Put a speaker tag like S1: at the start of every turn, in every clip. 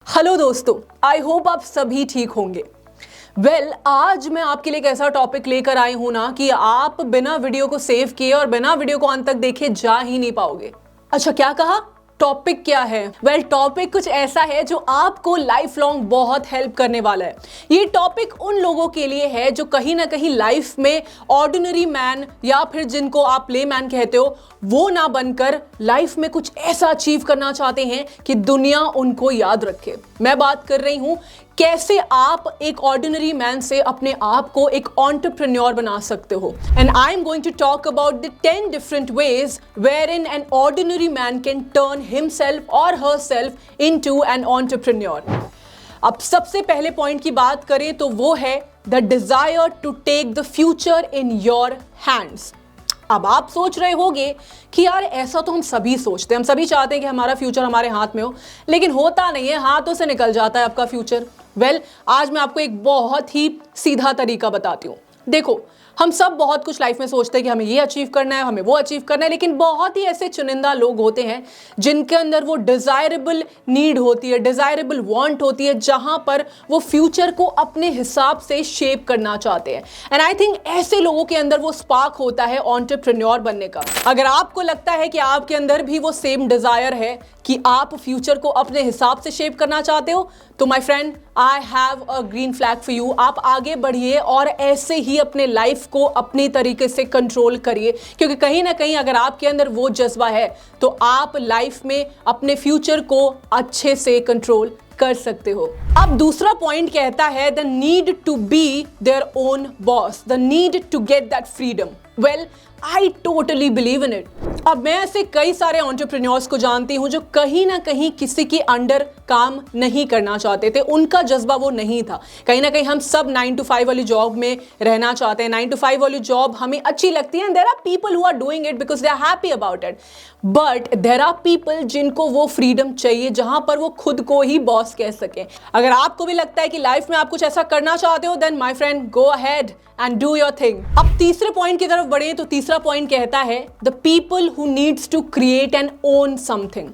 S1: Hello दोस्तों, I hope आप सभी ठीक होंगे। आज मैं आपके लिए एक ऐसा टॉपिक लेकर आई हूं ना कि आप बिना वीडियो को सेव किए और बिना वीडियो को अंत तक देखे जा ही नहीं पाओगे। अच्छा, क्या कहा? टॉपिक क्या है? टॉपिक कुछ ऐसा है जो आपको लाइफ लॉन्ग बहुत हेल्प करने वाला है। ये टॉपिक उन लोगों के लिए है जो कहीं ना कहीं लाइफ में ऑर्डिनरी मैन या फिर जिनको आप प्ले मैन कहते हो वो ना बनकर लाइफ में कुछ ऐसा अचीव करना चाहते हैं कि दुनिया उनको याद रखे। मैं बात कर रही हूं कैसे आप एक ऑर्डिनरी मैन से अपने आप को एक एंटरप्रेन्योर बना सकते हो। And I am going to talk about the 10 different ways wherein an ordinary man can turn himself और हरसेल्फ इनटू एन एंटरप्रेन्योर। अब सबसे पहले पॉइंट की बात करें तो वो है the desire to take the future in your hands. अब आप सोच रहे होंगे कि यार ऐसा तो हम सभी सोचते हैं, हम सभी चाहते हैं कि हमारा फ्यूचर हमारे हाथ में हो, लेकिन होता नहीं है, हाथों से निकल जाता है आपका फ्यूचर। आज मैं आपको एक बहुत ही सीधा तरीका बताती हूँ। देखो, हम सब बहुत कुछ लाइफ में सोचते हैं कि हमें ये अचीव करना है, हमें वो अचीव करना है, लेकिन बहुत ही ऐसे चुनिंदा लोग होते हैं जिनके अंदर वो डिजायरेबल नीड होती है, डिजायरेबल वांट होती है, जहां पर वो फ्यूचर को अपने हिसाब से शेप करना चाहते हैं। एंड आई थिंक ऐसे लोगों के अंदर वो स्पार्क होता है एंटरप्रेन्योर बनने का। अगर आपको लगता है कि आपके अंदर भी वो सेम डिजायर है कि आप फ्यूचर को अपने हिसाब से शेप करना चाहते हो, तो my friend, I have a green flag for you. आप आगे बढ़िए और ऐसे ही अपने लाइफ को अपनी तरीके से कंट्रोल करिए, क्योंकि कहीं ना कहीं अगर आपके अंदर वो जज्बा है तो आप लाइफ में अपने फ्यूचर को अच्छे से कंट्रोल कर सकते हो। अब दूसरा पॉइंट कहता है the need to be their own boss, the need to get that freedom. I totally believe in it. अब मैं ऐसे कई सारे एंटरप्रेन्योर्स को जानती हूं जो कहीं ना कहीं किसी के अंडर काम नहीं करना चाहते थे, उनका जज्बा वो नहीं था। कहीं ना कहीं हम सब 9 to 5 वाली जॉब में रहना चाहते हैं। 9 to 5 वाली जॉब हमें अच्छी लगती है and there are people who are doing it because they are happy about it. But there are people जिनको वो फ्रीडम चाहिए जहां पर वो खुद को ही बॉस कह सकें। अगर आपको भी लगता है कि लाइफ में आप कुछ ऐसा करना चाहते हो, then my friend, go ahead and do your thing. अब तीसरे पॉइंट की तरफ बढ़े तो तीसरा पॉइंट कहता है the people who needs to create and own something.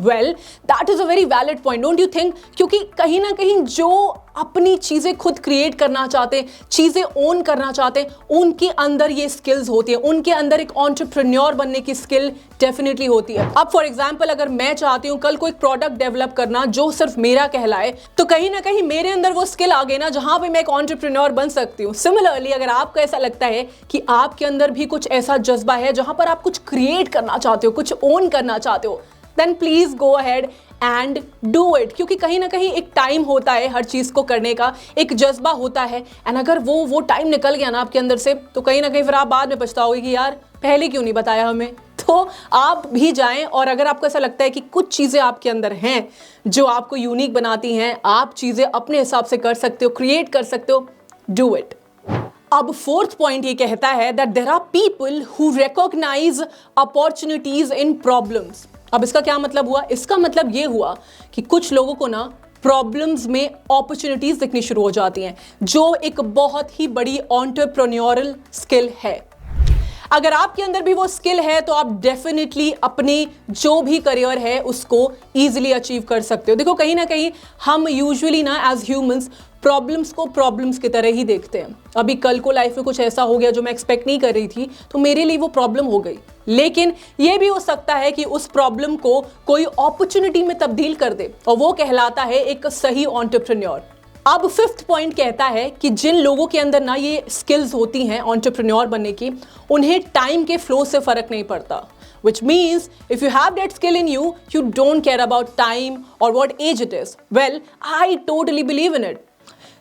S1: That is a very valid point, don't you think? क्योंकि कहीं ना कहीं जो अपनी चीजें खुद क्रिएट करना चाहते हैं, चीजें ओन करना चाहते हैं, उनके अंदर ये स्किल्स होती है, उनके अंदर एक एंटरप्रेन्योर बनने की स्किल डेफिनेटली होती है। अब फॉर एग्जांपल, अगर मैं चाहती हूं कल को एक प्रोडक्ट डेवलप करना जो सिर्फ मेरा कहलाए, तो कहीं ना कहीं मेरे अंदर वो स्किल आ गई ना जहां पे मैं एक एंटरप्रेन्योर बन सकती हूँ। सिमिलरली, अगर आपको ऐसा लगता है कि आपके अंदर भी कुछ ऐसा जज्बा है जहां पर आप कुछ क्रिएट करना चाहते हो, कुछ ओन करना चाहते हो, then please go ahead and do it। क्योंकि कहीं ना कहीं एक टाइम होता है हर चीज को करने का, एक जज्बा होता है, एंड अगर वो टाइम निकल गया ना आपके अंदर से, तो कहीं ना कहीं फिर आप बाद में पछताओगे कि यार पहले क्यों नहीं बताया हमें। तो आप भी जाएं, और अगर आपको ऐसा लगता है कि कुछ चीजें आपके अंदर हैं जो आपको यूनिक बनाती हैं, आप चीजें अपने हिसाब से कर सकते हो, क्रिएट कर सकते हो, डू इट। अब फोर्थ पॉइंट ये कहता है that there are people who recognise opportunities in problems. अब इसका क्या मतलब हुआ? इसका मतलब ये हुआ कि कुछ लोगों को ना प्रॉब्लम्स में अपॉर्चुनिटीज दिखनी शुरू हो जाती हैं, जो एक बहुत ही बड़ी एंटरप्रेन्योरल स्किल है। अगर आपके अंदर भी वो स्किल है तो आप डेफिनेटली अपनी जो भी करियर है उसको इजीली अचीव कर सकते हो। देखो, कहीं ना कहीं हम यूजुअली ना एज ह्यूमंस प्रॉब्लम्स को प्रॉब्लम्स की तरह ही देखते हैं। अभी कल को लाइफ में कुछ ऐसा हो गया जो मैं एक्सपेक्ट नहीं कर रही थी, तो मेरे लिए वो प्रॉब्लम हो गई, लेकिन ये भी हो सकता है कि उस प्रॉब्लम को कोई अपॉर्चुनिटी में तब्दील कर दे, और वो कहलाता है एक सही एंटरप्रेन्योर। अब फिफ्थ पॉइंट कहता है कि जिन लोगों के अंदर ना ये स्किल्स होती हैं एंटरप्रेन्योर बनने की, उन्हें टाइम के फ्लो से फर्क नहीं पड़ता। Which means if you have that skill in you, you don't care about time or what age it is. I totally believe in it.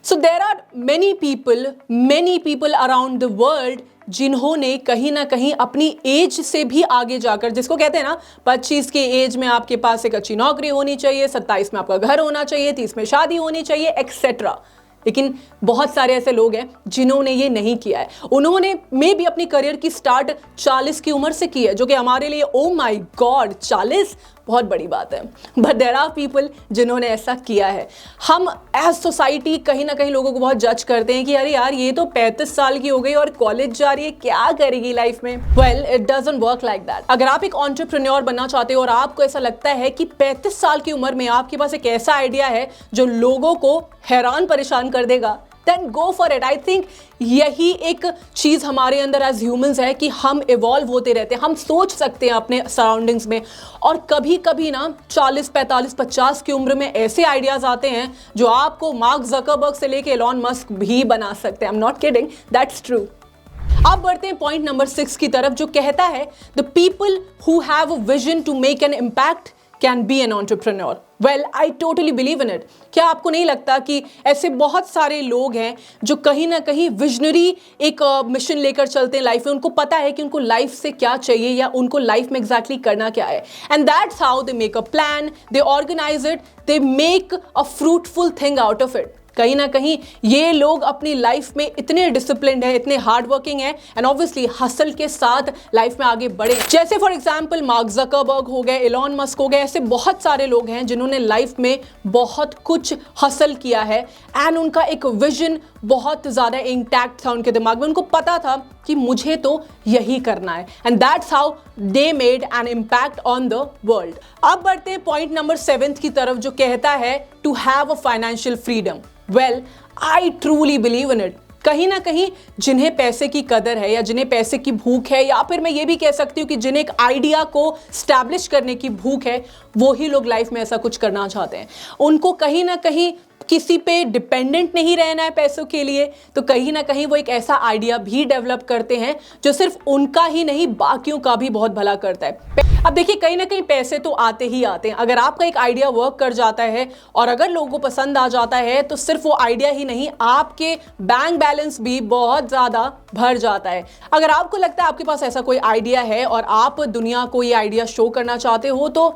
S1: So there are many people around the world जिन्होंने कहीं ना कहीं अपनी as से भी आगे जाकर, जिसको कहते हैं ना 25 के एज में आपके पास एक अच्छी नौकरी होनी चाहिए, 27 में आपका घर होना चाहिए, 30 में शादी होनी चाहिए, एक्सेट्रा। लेकिन बहुत सारे ऐसे लोग हैं जिन्होंने ये नहीं किया है। उन्होंने मे भी अपनी करियर की स्टार्ट 40 की उम्र से की है, जो कि हमारे लिए ओ माय गॉड, 40 बहुत बड़ी बात है, बट देयर आर पीपल जिन्होंने ऐसा किया है। हम एज सोसाइटी कहीं ना कहीं लोगों को बहुत जज करते हैं कि अरे यार ये तो 35 साल की हो गई और कॉलेज जा रही है, क्या करेगी लाइफ में। Well, it doesn't work like that. अगर आप एक एंटरप्रेन्योर बनना चाहते हो और आपको ऐसा लगता है कि 35 साल की उम्र में आपके पास एक ऐसा आइडिया है जो लोगों को हैरान परेशान कर देगा, then go for it। I think यही एक चीज हमारे अंदर एज ह्यूमंस है कि हम इवॉल्व होते रहते हैं, हम सोच सकते हैं अपने सराउंडिंग्स में, और कभी कभी ना 40, 45, 50 की उम्र में ऐसे आइडियाज आते हैं जो आपको मार्क जकरबर्ग से लेके एलॉन मस्क भी बना सकते हैं। I am not kidding, that's true. अब बढ़ते हैं पॉइंट नंबर 6 की तरफ, जो कहता है the people who have a vision to make an impact can be an entrepreneur. Well, I totally believe in it. क्या आपको नहीं लगता कि ऐसे बहुत सारे लोग हैं जो कहीं ना कहीं विजनरी एक मिशन लेकर चलते हैं लाइफ में, उनको पता है कि उनको लाइफ से क्या चाहिए या उनको लाइफ में एग्जैक्टली करना क्या है, and that's how they make a plan, they organise it, they make a fruitful thing out of it. कहीं ना कहीं ये लोग अपनी लाइफ में इतने डिसिप्लिन्ड है, इतने हार्ड वर्किंग है, एंड ऑब्वियसली हसल के साथ लाइफ में आगे बढ़े। जैसे फॉर एग्जांपल मार्क जकरबर्ग हो गए, एलॉन मस्क हो गए, ऐसे बहुत सारे लोग हैं जिन्होंने लाइफ में बहुत कुछ हसल किया है, एंड उनका एक विजन बहुत ज्यादा इंटैक्ट था उनके दिमाग में। उनको पता था कि मुझे तो यही करना है, and that's how they made an impact on the world. अब बढ़ते हैं पॉइंट नंबर 7 की तरफ, जो कहता है to have a financial freedom. Well, I truly believe in it. कहीं ना कहीं जिन्हें पैसे की कदर है या जिन्हें पैसे की भूख है, या फिर मैं ये भी कह सकती हूँ कि जिन्हें एक आइडिया को स्टैब्लिश करने की भूख है, वो ही लोग लाइफ में ऐसा कुछ करना चाहते हैं। उनको कहीं ना कहीं किसी पे डिपेंडेंट नहीं रहना है पैसों के लिए, तो कहीं ना कहीं वो एक ऐसा आइडिया भी डेवलप करते हैं जो सिर्फ उनका ही नहीं बाकियों का भी बहुत भला करता है। अब देखिए, कहीं ना कहीं पैसे तो आते ही आते हैं। अगर आपका एक आइडिया वर्क कर जाता है और अगर लोगों को पसंद आ जाता है, तो सिर्फ वो आइडिया ही नहीं, आपके बैंक बैलेंस भी बहुत ज्यादा भर जाता है। अगर आपको लगता है आपके पास ऐसा कोई आइडिया है और आप दुनिया को ये आइडिया शो करना चाहते हो, तो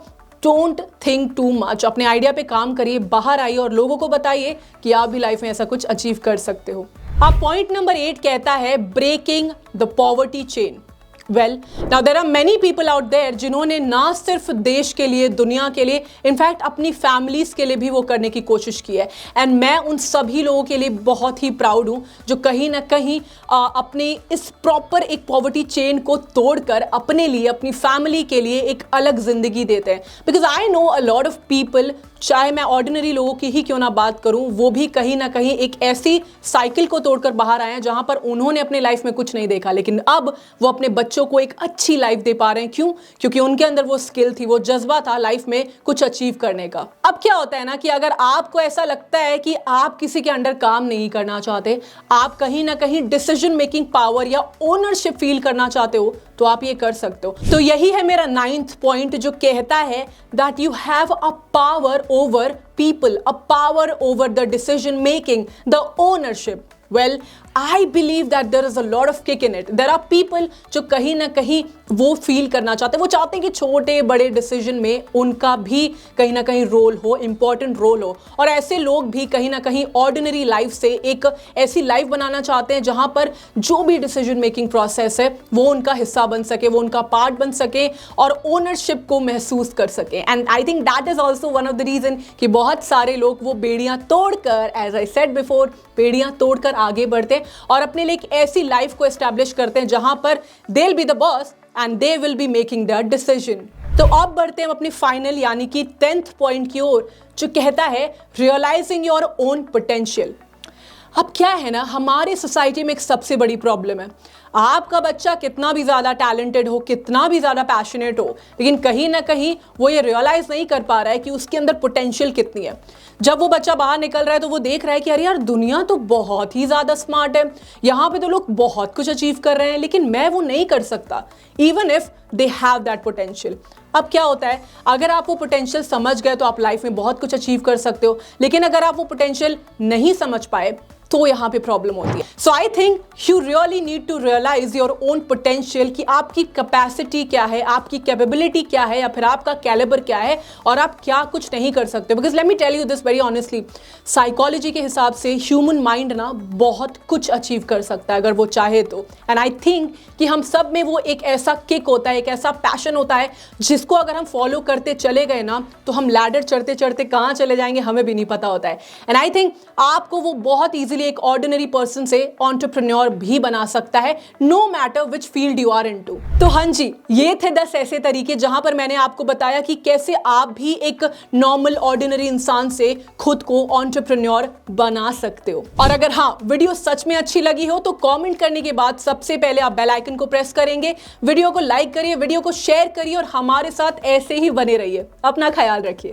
S1: डोंट थिंक टू मच, अपने आइडिया पे काम करिए, बाहर आइए और लोगों को बताइए कि आप भी लाइफ में ऐसा कुछ अचीव कर सकते हो। अब पॉइंट नंबर 8 कहता है breaking the poverty chain. Well, now there are many people out there जिन्होंने ना सिर्फ देश के लिए, दुनिया के लिए, इनफैक्ट अपनी फैमिलीज के लिए भी वो करने की कोशिश की है, एंड मैं उन सभी लोगों के लिए बहुत ही प्राउड हूँ जो कहीं ना कहीं अपने इस प्रॉपर एक पॉवर्टी चेन को तोड़कर अपने लिए, अपनी फैमिली के लिए एक अलग जिंदगी देते हैं। Because I know a lot of people, चाहे मैं ऑर्डिनरी लोगों की ही क्यों ना बात करूं, वो भी कहीं ना कहीं एक ऐसी साइकिल को तोड़कर बाहर आए हैं जहां पर उन्होंने अपने लाइफ में कुछ नहीं देखा, लेकिन अब वो अपने बच्चों को एक अच्छी लाइफ दे पा रहे हैं। क्यों? क्योंकि उनके अंदर वो स्किल थी, वो जज्बा था लाइफ में कुछ अचीव करने का। अब क्या होता है ना कि अगर आपको ऐसा लगता है कि आप किसी के अंडर काम नहीं करना चाहते, आप कहीं ना कहीं डिसीजन मेकिंग पावर या ओनरशिप फील करना चाहते हो, तो आप ये कर सकते हो। तो यही है मेरा 9th पॉइंट, जो कहता है that you have a power over people, a power over the decision making, the ownership. Well, I believe that there is a lot of kick in it. There are people जो कहीं ना कहीं वो feel करना चाहते हैं, वो चाहते हैं कि छोटे बड़े डिसीजन में उनका भी कहीं ना कहीं रोल हो, इंपॉर्टेंट रोल हो, और ऐसे लोग भी कहीं ना कहीं ऑर्डिनरी लाइफ से एक ऐसी लाइफ बनाना चाहते हैं जहां पर जो भी डिसीजन मेकिंग प्रोसेस है वो उनका हिस्सा बन सके, वो उनका पार्ट बन सके और ओनरशिप को महसूस कर सके। And I think that is also one of the reason कि बहुत सारे लोग वो बेड़ियां तोड़कर, एज आई सेड बिफोर, बेड़ियां तोड़कर आगे बढ़ते हैं और अपने लिए एक ऐसी लाइफ को एस्टैब्लिश करते हैं जहां पर they will be the boss and they will be making the decision. तो अब बढ़ते हैं अपनी फाइनल यानी कि 10th पॉइंट की ओर, जो कहता है रियलाइजिंग योर ओन पोटेंशियल। अब क्या है ना, हमारी सोसाइटी में एक सबसे बड़ी प्रॉब्लम है, आपका बच्चा कितना भी ज़्यादा टैलेंटेड हो, कितना भी ज़्यादा पैशनेट हो, लेकिन कहीं ना कहीं वो ये रियलाइज़ नहीं कर पा रहा है कि उसके अंदर पोटेंशियल कितनी है। जब वो बच्चा बाहर निकल रहा है तो वो देख रहा है कि अरे यार, दुनिया तो बहुत ही ज़्यादा स्मार्ट है, यहाँ पे तो लोग बहुत कुछ अचीव कर रहे हैं, लेकिन मैं वो नहीं कर सकता, even if they have that potential. अब क्या होता है, अगर आप वो पोटेंशियल समझ गए तो आप लाइफ में बहुत कुछ अचीव कर सकते हो, लेकिन अगर आप वो पोटेंशियल नहीं समझ पाए तो यहाँ पे प्रॉब्लम होती है। So I think you really need to realise your own potential, कि आपकी कैपेसिटी क्या है, आपकी कैपेबिलिटी क्या है, या फिर आपका कैलिबर क्या है और आप क्या कुछ नहीं कर सकते। Because let me tell you this very honestly, psychology के हिसाब से ह्यूमन माइंड ना बहुत कुछ अचीव कर सकता है अगर वो चाहे तो। एंड आई थिंक कि हम सब में वो एक ऐसा किक होता है, एक ऐसा पैशन होता है जिसको अगर हम फॉलो करते चले गए ना तो हम लैडर चढ़ते चढ़ते कहां चले जाएंगे हमें भी नहीं पता होता है। एंड आई थिंक आपको वो बहुत इजीली एक ऑर्डिनरी पर्सन से एंटरप्रेन्योर भी बना सकता है, no matter which field you are into. तो हाँ जी, ये थे 10 ऐसे तरीके जहां पर मैंने आपको बताया कि कैसे आप भी एक नॉर्मल ऑर्डिनरी इंसान से खुद को एंटरप्रेन्योर बना सकते हो। और अगर हाँ वीडियो सच में अच्छी लगी हो तो कमेंट करने के बाद सबसे पहले आप बेल आइकन को प्रेस करेंगे, वीडियो को लाइक करिए, वीडियो को शेयर करिए और हमारे साथ ऐसे ही बने रहिए। अपना ख्याल रखिए।